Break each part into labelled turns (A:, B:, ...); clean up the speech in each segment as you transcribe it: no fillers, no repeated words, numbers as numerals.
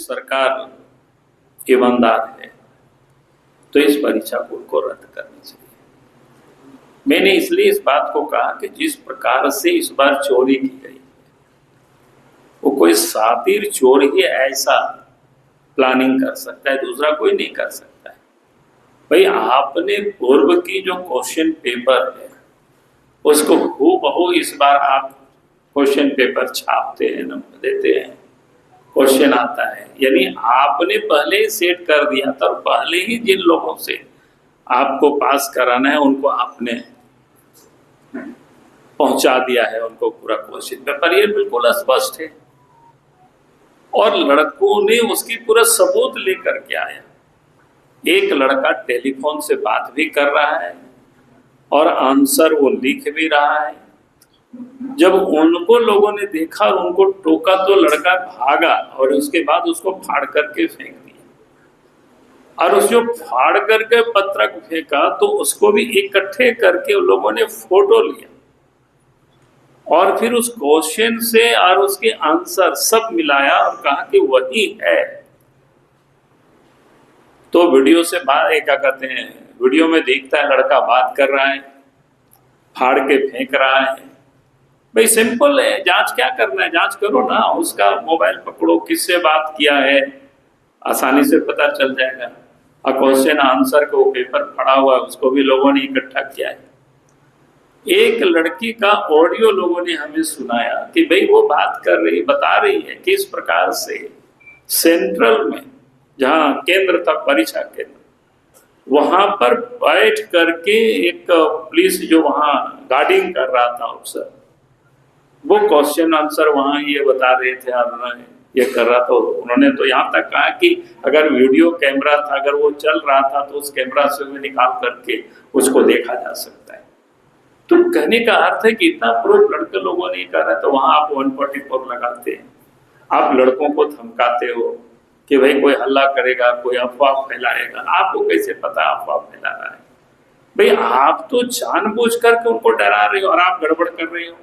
A: सरकार ईमानदार है तो इस परीक्षा को उनको रद्द करनी चाहिए। मैंने इसलिए इस बात को कहा कि जिस प्रकार से इस बार चोरी की गई वो कोई शातिर चोर ही ऐसा प्लानिंग कर सकता है, दूसरा कोई नहीं कर सकता है। भाई आपने पूर्व की जो क्वेश्चन पेपर है उसको हूबहू इस बार आप क्वेश्चन पेपर छापते हैं, नंबर देते हैं, क्वेश्चन आता है, यानी आपने पहले ही सेट कर दिया था। पहले ही जिन लोगों से आपको पास कराना है उनको आपने पहुंचा दिया है उनको पूरा क्वेश्चन पेपर, ये बिल्कुल स्पष्ट है। और लड़कों ने उसकी पूरा सबूत लेकर के आया। एक लड़का टेलीफोन से बात भी कर रहा है और आंसर वो लिख भी रहा है। जब उनको लोगों ने देखा और उनको टोका तो लड़का भागा और उसके बाद उसको फाड़ करके फेंक दिया। और उस जो फाड़ करके पत्रक फेंका तो उसको भी इकट्ठे करके लोगों ने फोटो लिया और फिर उस क्वेश्चन से और उसके आंसर सब मिलाया और कहा कि वही है। तो वीडियो से बाहर क्या कहते हैं, वीडियो में दिखता है लड़का बात कर रहा है, फाड़ के फेंक रहा है। भाई सिंपल है, जांच क्या करना है, जांच करो ना, उसका मोबाइल पकड़ो, किससे बात किया है, आसानी से पता चल जाएगा। और क्वेश्चन आंसर को पेपर पड़ा हुआ है उसको भी लोगों ने इकट्ठा किया है। एक लड़की का ऑडियो लोगों ने हमें सुनाया कि भाई वो बात कर रही, बता रही है कि इस प्रकार से सेंट्रल में जहाँ केंद्र था, परीक्षा केंद्र, वहां पर बैठ करके एक पुलिस जो वहां गार्डिंग कर रहा था अफसर, वो क्वेश्चन आंसर वहां ये बता रहे थे और ये कर रहा था। उन्होंने तो यहाँ तक कहा कि अगर वीडियो कैमरा था, अगर वो चल रहा था तो उस कैमरा से भी निकाल करके उसको देखा जा सकता है। तो कहने का अर्थ है कि इतना प्रूफ लड़के लोगों ने करा है तो वहां आप 144 लगाते हैं, आप लड़कों को धमकाते हो कि भाई कोई हल्ला करेगा, कोई अफवाह फैलाएगा। आपको कैसे पता अफवाह फैला रहा है? भाई आप तो जानबूझ करके उनको डरा रहे हो और आप गड़बड़ कर रहे हो।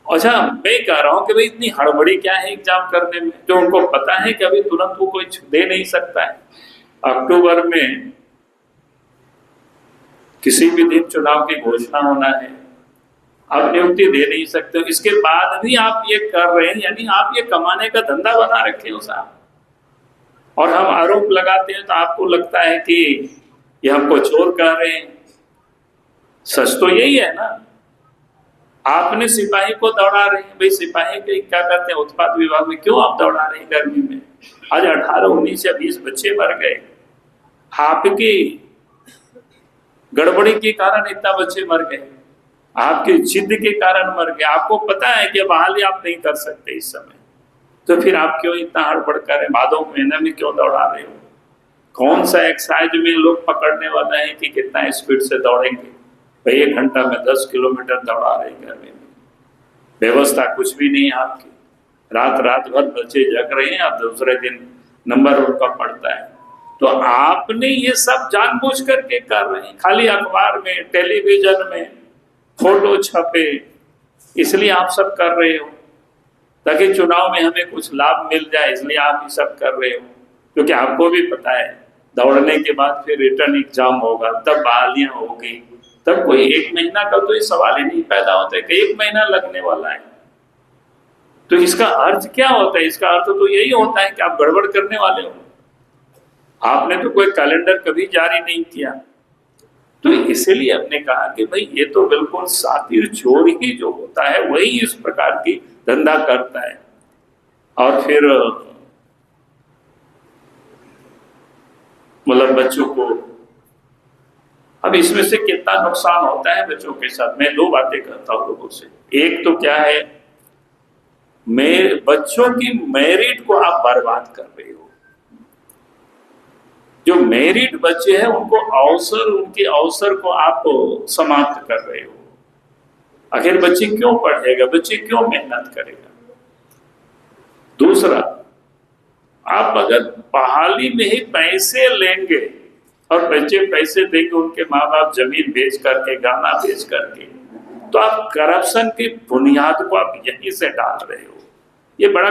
A: अच्छा, मैं कह रहा हूं कि भाई इतनी हड़बड़ी क्या है एग्जाम करने में, जो उनको पता है कि अभी तुरंत वो कोई दे नहीं सकता है। अक्टूबर में किसी भी दिन चुनाव की घोषणा होना है, आप नियुक्ति दे नहीं सकते हो, इसके बाद भी आप ये कर रहे हैं, यानी आप ये कमाने का धंधा बना रखे हो साहब। और हम आरोप लगाते हैं तो आपको लगता है कि ये हमको चोर कह रहे हैं। सच तो यही है ना। आपने सिपाही को दौड़ा रहे हैं, भाई सिपाही के क्या कहते हैं, उत्पाद विभाग में क्यों आप दौड़ा रहे हैं गर्मी में? आज 18, 19 या 20 बच्चे मर गए, आपकी गड़बड़ी के कारण इतना बच्चे मर गए, आपकी जिद के कारण मर गए। आपको पता है कि बहाली आप नहीं कर सकते इस समय, तो फिर आप क्यों इतना हड़बड़ करें? भादों महीने में क्यों दौड़ा रहे हो? कौन सा एक्साइज में लोग पकड़ने वाले हैं कि कितना स्पीड से दौड़ेंगे? भाई 1 घंटा में 10 किलोमीटर दौड़ा रहे हैं गर्मी में, व्यवस्था कुछ भी नहीं है आपकी। रात भर बच्चे जग रहे हैं और दूसरे दिन नंबर उनका पड़ता है। तो आपने ये सब जानबूझ करके कर रहे हैं, खाली अखबार में, टेलीविजन में फोटो छपे, इसलिए आप सब कर रहे हो ताकि चुनाव में हमें कुछ लाभ मिल जाए, इसलिए आप ये सब कर रहे हो। क्योंकि आपको भी पता है दौड़ने के बाद फिर रिटर्न एग्जाम होगा, तब बहालियां होगी, तब कोई 1 महीना का तो ये सवाल ही नहीं पैदा होता है कि 1 महीना लगने वाला है। तो इसका अर्थ क्या होता है? इसका अर्थ तो यही होता है कि आप गड़बड़ करने वाले हो। आपने तो कोई कैलेंडर कभी जारी नहीं किया। तो इसीलिए हमने कहा कि भाई ये तो बिल्कुल शातिर चोर ही जो होता है वही इस प्रकार की धंधा करता है। और फिर मतलब बच्चों को, अब इसमें से कितना नुकसान होता है बच्चों के साथ, मैं 2 बातें करता हूं लोगों से। एक तो क्या है, बच्चों की मेरिट को आप बर्बाद कर रहे हो। जो मेरिट बच्चे हैं उनको उनके अवसर को आप समाप्त कर रहे हो। आखिर बच्चे क्यों पढ़ेगा, बच्चे क्यों मेहनत करेगा? दूसरा, आप अगर बहाली में ही पैसे लेंगे और बच्चे पैसे देंगे, उनके माँ बाप जमीन बेच करके, गहना बेच करके, तो आप करप्शन की बुनियाद को आप यहीं से डाल रहे हो। ये बड़ा